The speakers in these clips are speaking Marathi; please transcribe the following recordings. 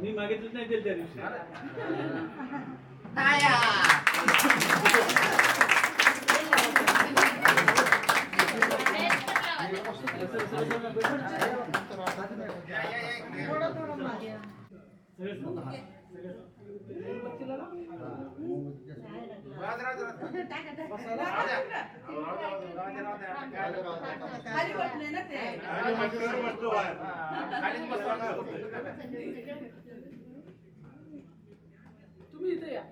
मी मागितलं नाही दिलं त्या दिवशी. तुम्ही इथे या.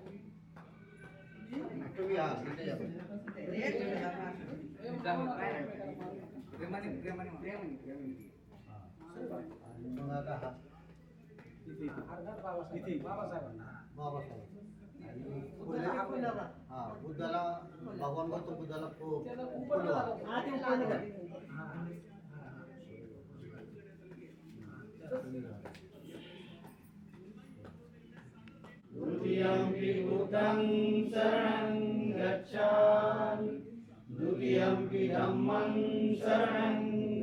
बुद्धाला भगवान भक्त बुद्धाला द्वितीयम्पि बुद्धं शरणं गच्छामि द्वितीयम्पि धम्मं शरणं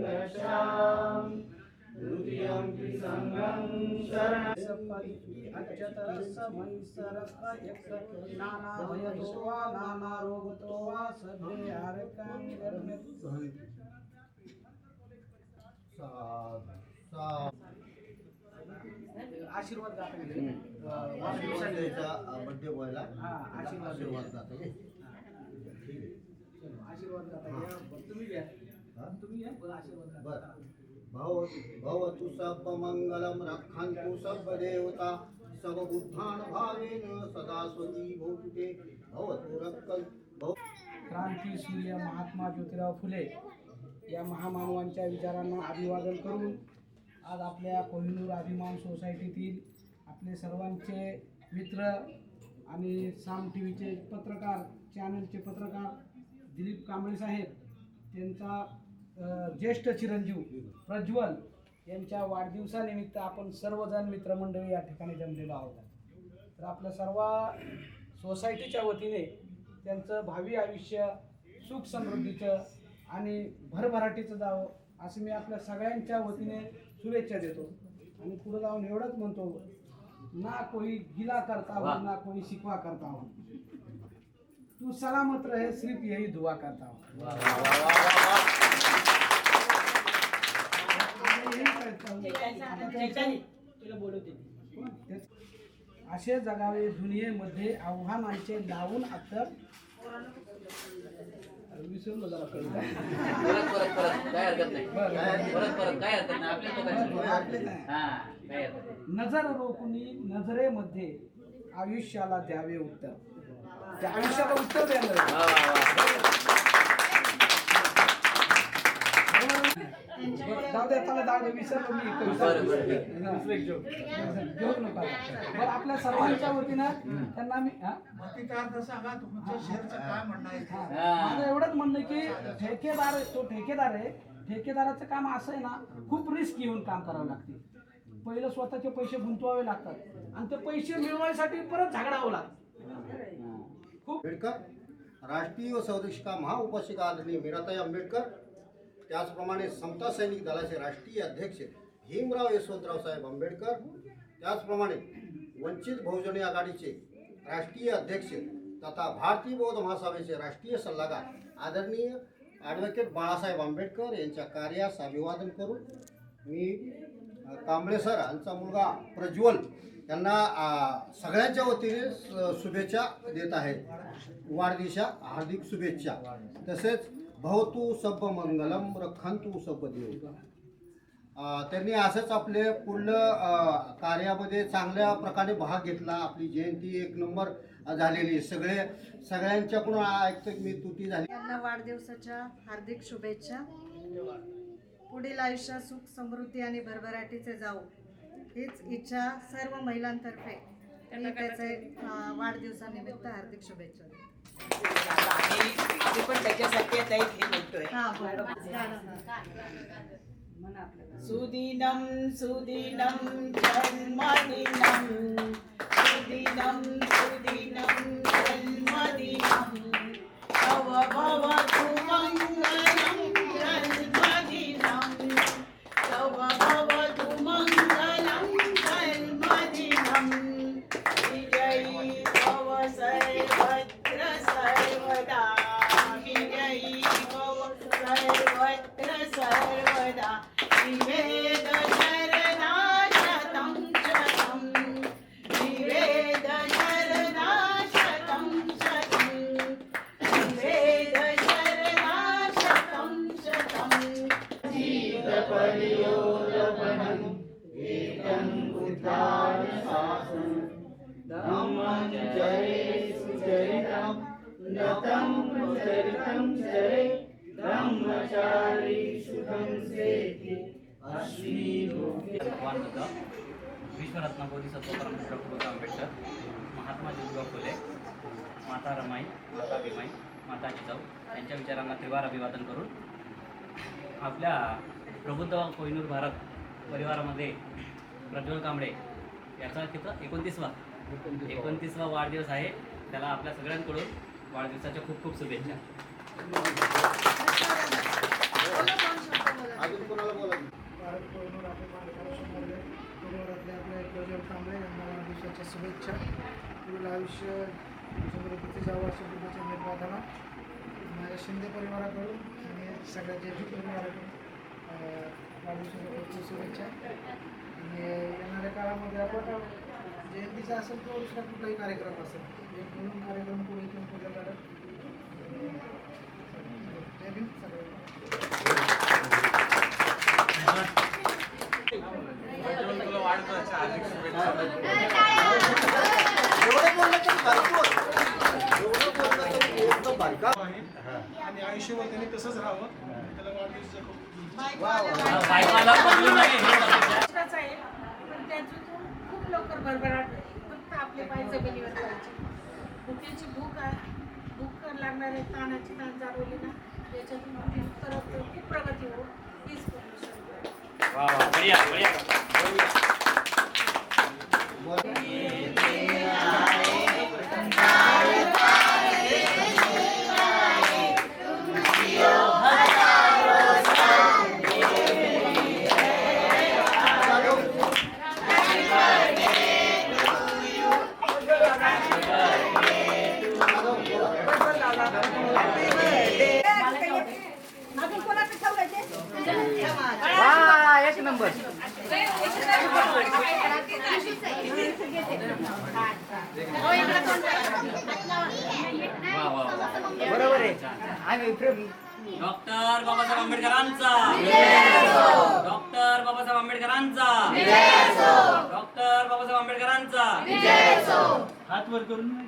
गच्छामि द्वितीयम्पि संघं शरणं आशीर्वाद बर्थडे बॉयला आशीर्वाद तुम्ही घ्या. तुम्ही घ्या आशीर्वाद. भवतु सब मंगलम रक्षन्तु सब देवता सब बुद्धान भावेन सदा स्वती भवतुते भवतु रक्षन् क्रांती सूर्य महात्मा ज्योतिराव फुले या महामानवांच्या विचारांना अभिवादन करून आज आपल्या कोहिनूर अभिमान सोसायटीतील आपले सर्वांचे मित्र आणि साम टी व्हीचे पत्रकार चॅनलचे पत्रकार दिलीप कांबळे साहेब त्यांचा ज्येष्ठ चिरंजीव प्रज्वल यांच्या वाढदिवसानिमित्त आपण सर्वजण मित्रमंडळी या ठिकाणी जमलेलो आहोत. तर आपल्या सर्व सोसायटीच्या वतीने त्यांचं भावी आयुष्य सुख समृद्धीचं आणि भरभराटीचं जावं असं मी आपल्या सगळ्यांच्या वतीने शुभेच्छा देतो. आणि पुढे जाऊन एवढंच म्हणतो, ना कोई गिला करता हो ना कोई शिकवा करता हो, तू सलामत रहे सिर्फ यही दुआ करता हो. असे जगावे दुनियेमध्ये आव्हानांचे लावून अत्तर विसरलो जरा नजर रोखुनी नजरेमध्ये आयुष्याला द्यावे उत्तर. त्या आयुष्याला उत्तर द्यायला आपल्या सर्वांच्या वतीनं त्यांना मी माझं एवढंच म्हणणं की ठेकेदार तो ठेकेदार आहे. ठेकेदाराचं काम असं आहे ना, खूप रिस्क घेऊन काम करावं लागते. पहिलं स्वतःचे पैसे गुंतवावे लागतात आणि ते पैसे मिळवण्यासाठी परत झगडावं लागतं. खूप आंबेडकर राष्ट्रीय संरक्षिका महाउपासिका आदरणीय मीराताई आंबेडकर, त्याचप्रमाणे समता सैनिक दलाचे राष्ट्रीय अध्यक्ष भीमराव यशवंतराव साहेब आंबेडकर, त्याचप्रमाणे वंचित बहुजन आघाडीचे राष्ट्रीय अध्यक्ष तथा भारतीय बौद्ध महासभेचे राष्ट्रीय सल्लागार आदरणीय ॲडव्होकेट बाळासाहेब आंबेडकर यांच्या कार्यास अभिवादन करून मी कांबळे सर यांचा मुलगा प्रज्वल यांना सगळ्यांच्या वतीने शुभेच्छा देत आहे. वाढदिवसा हार्दिक शुभेच्छा. तसेच भवतु सब मंगलम रक्षन्तु सब देव. त्यांनी असंच आपले पुढलं कार्यामध्ये चांगल्या प्रकारे भाग घेतला. आपली जयंती 1 नंबर झालेली. सगळ्यांच्याकडून ऐकतो मी तुटी झाली. यांना वाढदिवसाच्या हार्दिक शुभेच्छा. पुढील आयुष्यात सुख समृद्धी आणि भरभराटीचे जाऊ हीच इच्छा सर्व महिलांतर्फे मी त्याचे वाढदिवसानिमित्त हार्दिक शुभेच्छा देते. पण त्याच्यासाठी आता एक हे म्हणतोय. सुदिनं सुदिनं जन्मदिनं सुदिनं सुदिनं जन्मदिनं तव भवतु मंगलं जन्मदिनं तव भवतु मंगलं आव्हान होतं. विश्वरत्न बोधिसत्व परमपूज्य डॉक्टर आंबेडकर, महात्मा ज्योतिबा फुले, माता रमाई, माता भीमाई, माता जिजाऊ यांच्या विचारांना त्रिवार अभिवादन करून आपल्या प्रबुद्ध कोहिनूर भारत परिवारामध्ये प्रज्वल कांबळे याचा तिथं 29वा वाढदिवस आहे. त्याला आपल्या सगळ्यांकडून वाढदिवसाच्या खूप खूप शुभेच्छा. अजून कोणाला बोला. भारत कोहिनूर अभिमान परिवारातले आपले प्रज्वल कांबळे यांना वाढदिवसाच्या शुभेच्छा. पुढील आयुष्य समृद्धीचे जावं अशा शुभेच्छा निर्माताला माझ्या शिंदे परिवाराकडून आणि सगळ्या जेपी परिवाराकडून वाढदिवसाच्या खूप खूप शुभेच्छा. आणि येणाऱ्या काळामध्ये आपण जयंतीचा असेल किंवा दुसरा कुठलाही कार्यक्रम असेल एक म्हणून कार्यक्रम पुढे इथून पुढे करत जय भीम सगळ्यांना. एवढं बोललं तरी बायको. एवढं बोललं तरी एकदम बायका. आणि आयुष्यभर त्यांनी तसंच राहावं. त्याला वाढदिवसाच्या खूप बायकोला पकडू नये हे समजलं. कष्टाच आहे पण त्यातून खूप लवकर भरभराट फक्त आपले पाय जमिनीवर पाहिजे. भुकेची भूक लागणारे ताणाची ताण जाणवली ना याच्यातून परत खूप प्रगती हो हीच परमेश्वर. वाह वाह बढिया बढिया. एक नंबर. बरोबर आहे. डॉक्टर बाबासाहेब आंबेडकरांचा, डॉक्टर बाबासाहेब आंबेडकरांचा, डॉक्टर बाबासाहेब आंबेडकरांचा. हात वर करून